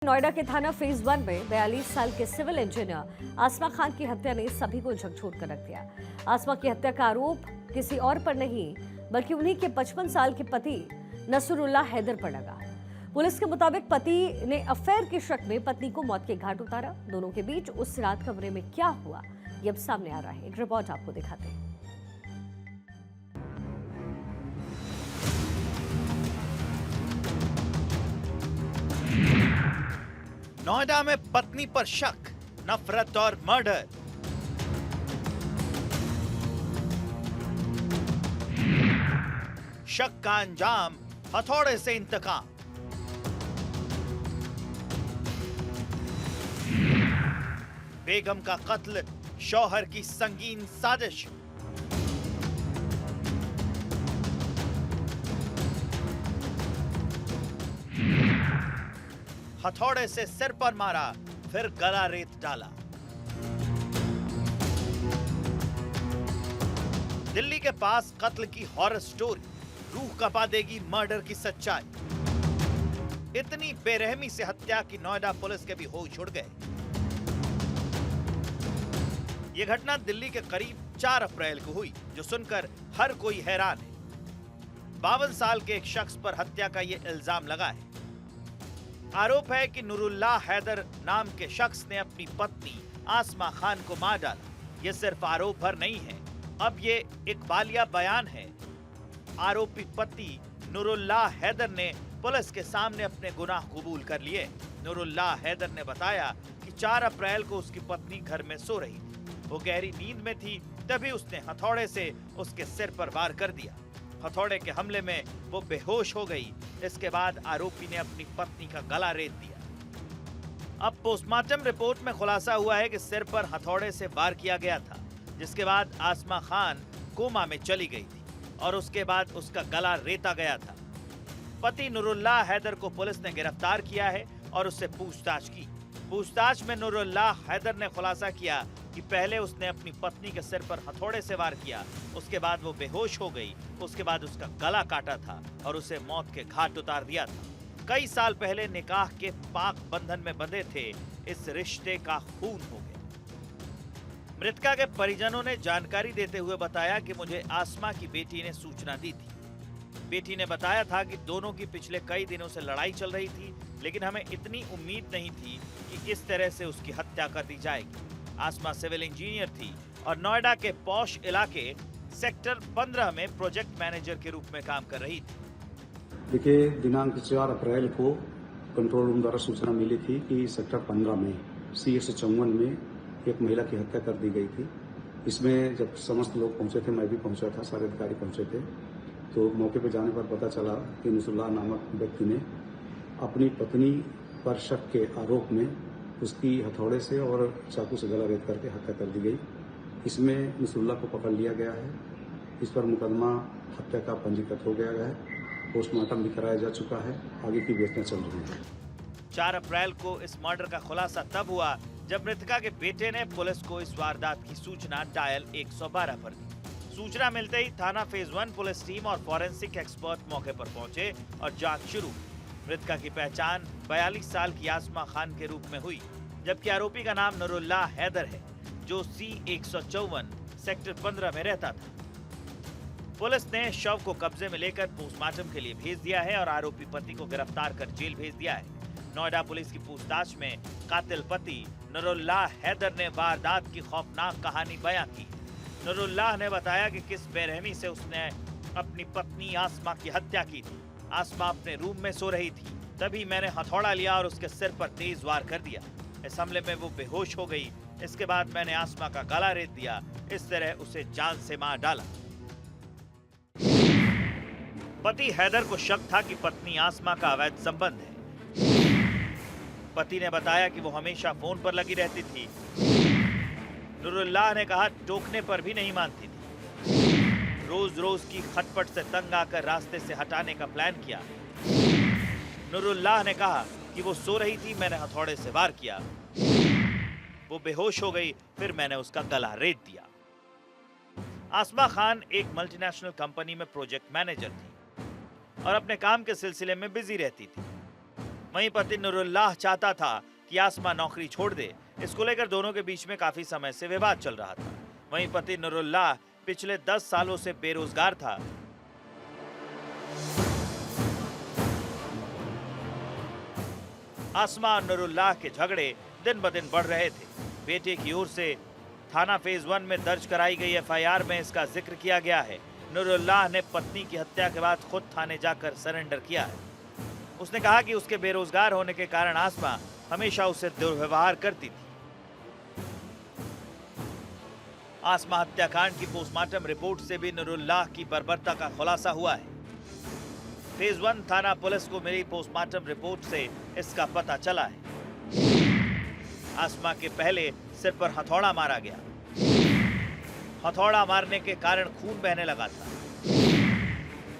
नोएडा के थाना फेज 1 में 42 साल के सिविल इंजीनियर आसमा खान की हत्या ने सभी को झकझोर कर रख दिया। आसमा की हत्या का आरोप किसी और पर नहीं बल्कि उन्हीं के 55 साल के पति नसरुल्लाह हैदर पर लगा। पुलिस के मुताबिक पति ने अफेयर के शक में पत्नी को मौत के घाट उतारा। दोनों के बीच उस रात कमरे में क्या हुआ ये अब सामने आ रहा है। एक रिपोर्ट आपको दिखाते हैं। नोएडा में पत्नी पर शक, नफरत और मर्डर। शक का अंजाम हथौड़े से इंतकाम। बेगम का कत्ल शौहर की संगीन साजिश। हथौड़े से सिर पर मारा, फिर गला रेत डाला। दिल्ली के पास कत्ल की हॉरर स्टोरी, रूह कपा देगी मर्डर की सच्चाई। इतनी बेरहमी से हत्या की नोएडा पुलिस के भी होश उड़ गए। यह घटना दिल्ली के करीब 4 अप्रैल को हुई, जो सुनकर हर कोई हैरान है। 52 साल के एक शख्स पर हत्या का यह इल्जाम लगा है। आरोप है कि नूरुल्लाह हैदर नाम के शख्स ने अपनी पत्नी आसमा खान को मार डाला। यह सिर्फ आरोप भर नहीं है, अब ये इकबालिया बयान है। आरोपी पति नूरुल्लाह हैदर ने पुलिस के सामने अपने गुनाह कबूल कर लिए। नूरुल्लाह हैदर ने बताया कि 4 अप्रैल को उसकी पत्नी घर में सो रही थी। वो गहरी नींद में थी, तभी उसने हथौड़े से उसके सिर पर वार कर दिया। हथौड़े के हमले में वो बेहोश हो गई। इसके बाद आरोपी ने अपनी पत्नी का गला रेत दिया। अब पोस्टमार्टम रिपोर्ट में खुलासा हुआ है कि सिर पर हथौड़े से वार किया गया था, जिसके बाद आसमा खान कोमा में चली गई थी और उसके बाद उसका गला रेता गया था। पति नूरुल्लाह हैदर को पुलिस ने गिरफ्तार किया है और उससे पूछताछ की। पूछताछ में नूरुल्लाह हैदर ने खुलासा किया कि पहले उसने अपनी पत्नी के सिर पर हथौड़े से वार किया, उसके बाद वो बेहोश हो गई, उसके बाद उसका गला काटा था और उसे मौत के घाट उतार दिया था। कई साल पहले निकाह के पाक बंधन में बंधे थे, इस रिश्ते का खून हो गया। मृतका के परिजनों ने जानकारी देते हुए बताया कि मुझे आसमा की बेटी ने सूचना दी थी। बेटी ने बताया था कि दोनों की पिछले कई दिनों से लड़ाई चल रही थी, लेकिन हमें इतनी उम्मीद नहीं थी कि इस तरह से उसकी हत्या कर दी जाएगी। आसमा सिविल इंजीनियर थी और नोएडा के पॉश इलाके सेक्टर 15 में प्रोजेक्ट मैनेजर के रूप में काम कर रही थी। देखिए, दिनांक 4 अप्रैल को कंट्रोल रूम द्वारा सूचना मिली थी कि सेक्टर 15 में CS54 में एक महिला की हत्या कर दी गई थी। इसमें जब समस्त लोग पहुंचे थे, मैं भी पहुंचा था, सारे अधिकारी पहुंचे थे, तो मौके पर जाने पर पता चला कि नसरुल्लाह नामक व्यक्ति ने अपनी पत्नी पर शक के आरोप में उसकी हथौड़े से और चाकू से गला रेत करके हत्या कर दी गई। इसमें नसरुल्लाह को पकड़ लिया गया है। इस पर मुकदमा हत्या का पंजीकृत हो गया है। पोस्टमार्टम भी कराया जा चुका है। आगे की जांच चल रही है। 4 अप्रैल को इस मर्डर का खुलासा तब हुआ जब मृतका के बेटे ने पुलिस को इस वारदात की सूचना डायल 112 पर दी। सूचना मिलते ही थाना फेज 1 पुलिस टीम और फॉरेंसिक एक्सपर्ट मौके पर पहुंचे और जांच शुरू। मृतका की पहचान 42 साल की आसमा खान के रूप में हुई, जबकि आरोपी का नाम नूरुल्लाह हैदर है, जो C154 सेक्टर 15 में रहता था। पुलिस ने शव को कब्जे में लेकर पोस्टमार्टम के लिए भेज दिया है और आरोपी पति को गिरफ्तार कर जेल भेज दिया है। नोएडा पुलिस की पूछताछ में कातिल पति नूरुल्लाह हैदर ने वारदात की खौफनाक कहानी बयां की। नूरुल्लाह ने बताया कि किस बेरहमी से उसने अपनी पत्नी आसमा की हत्या की थी। आसमा अपने रूम में सो रही थी, तभी मैंने हथौड़ा लिया और उसके सिर पर तेज वार कर दिया। इस हमले में वो बेहोश हो गई। इसके बाद मैंने आसमा का गला रेत दिया। इस तरह उसे जान से मार डाला। पति हैदर को शक था कि पत्नी आसमा का अवैध संबंध है। पति ने बताया कि वो हमेशा फोन पर लगी रहती थी। नूरुल्लाह ने कहा टोकने पर भी नहीं मानती थी। रोज रोज की खटपट से तंग आकर रास्ते से हटाने का प्लान किया। नूरुल्लाह ने कहा कि वो सो रही थी, मैंने हथौड़े से वार किया, वो बेहोश हो गई, फिर मैंने उसका गला रेत दिया। आसमा खान एक मल्टीनेशनल कंपनी में प्रोजेक्ट मैनेजर थी और अपने काम के सिलसिले में बिजी रहती थी। वहीं पति नूरुल्लाह चाहता था कि आसमा नौकरी छोड़ दे। इसको लेकर दोनों के बीच में काफी समय से विवाद चल रहा था। वहीं पति नूरुल्लाह पिछले 10 सालों से बेरोजगार था। आसमा और नूरुल्लाह के झगड़े दिन ब दिन बढ़ रहे थे। बेटे की ओर से थाना फेज 1 में दर्ज कराई गई एफआईआर में इसका जिक्र किया गया है। नूरुल्लाह ने पत्नी की हत्या के बाद खुद थाने जाकर सरेंडर किया है। उसने कहा कि उसके बेरोजगार होने के कारण आसमा हमेशा उसे दुर्व्यवहार करती थी। आसमा हत्याकांड की पोस्टमार्टम रिपोर्ट से भी नूरुल्लाह की बर्बरता का खुलासा हुआ है। फेज 1 थाना पुलिस को मिली पोस्टमार्टम रिपोर्ट से इसका पता चला है। आसमा के पहले सिर पर हथौड़ा मारा गया। हथौड़ा मारने के कारण खून बहने लगा था।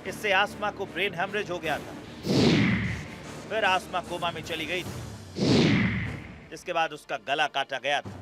इससे आसमा को ब्रेन हेमरेज हो गया था। फिर आसमा कोमा में चली गई थी, जिसके बाद उसका गला काटा गया था।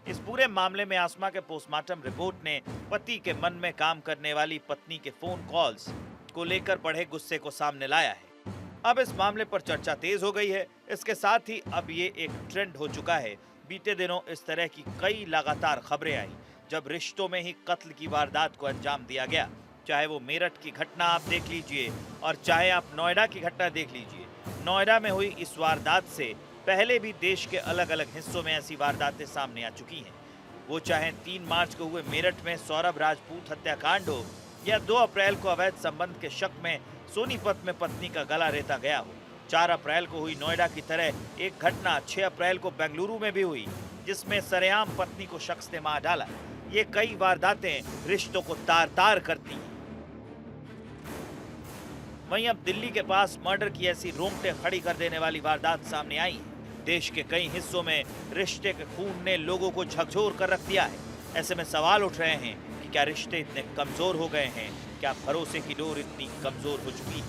इस पूरे मामले में आसमा के पोस्टमार्टम रिपोर्ट ने पति के मन में काम करने वाली पत्नी के फोन कॉल्स को लेकर बढ़े गुस्से को सामने लाया है। अब इस मामले पर चर्चा तेज हो गई है। इसके साथ ही अब ये एक ट्रेंड हो चुका है। बीते दिनों इस तरह की कई लगातार खबरें आई जब रिश्तों में ही कत्ल की वारदात को अंजाम दिया गया। चाहे वो मेरठ की घटना आप देख लीजिए और चाहे आप नोएडा की घटना देख लीजिए। नोएडा में हुई इस वारदात से पहले भी देश के अलग अलग हिस्सों में ऐसी वारदातें सामने आ चुकी हैं। वो चाहे 3 मार्च को हुए मेरठ में सौरभ राजपूत हत्याकांड हो या 2 अप्रैल को अवैध संबंध के शक में सोनीपत में पत्नी का गला रेता गया हो। 4 अप्रैल को हुई नोएडा की तरह एक घटना 6 अप्रैल को बेंगलुरु में भी हुई, जिसमें सरेआम पत्नी को शख्स ने मार डाला। ये कई वारदातें रिश्तों को तार-तार करती हैं। वहीं अब दिल्ली के पास मर्डर की ऐसी रोंगटे खड़ी कर देने वाली वारदात सामने आई है। देश के कई हिस्सों में रिश्ते के खून ने लोगों को झकझोर कर रख दिया है। ऐसे में सवाल उठ रहे हैं कि क्या रिश्ते इतने कमजोर हो गए हैं? क्या भरोसे की डोर इतनी कमजोर हो चुकी है?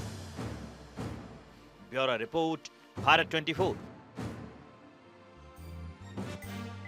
Bureau report, Bharat 24।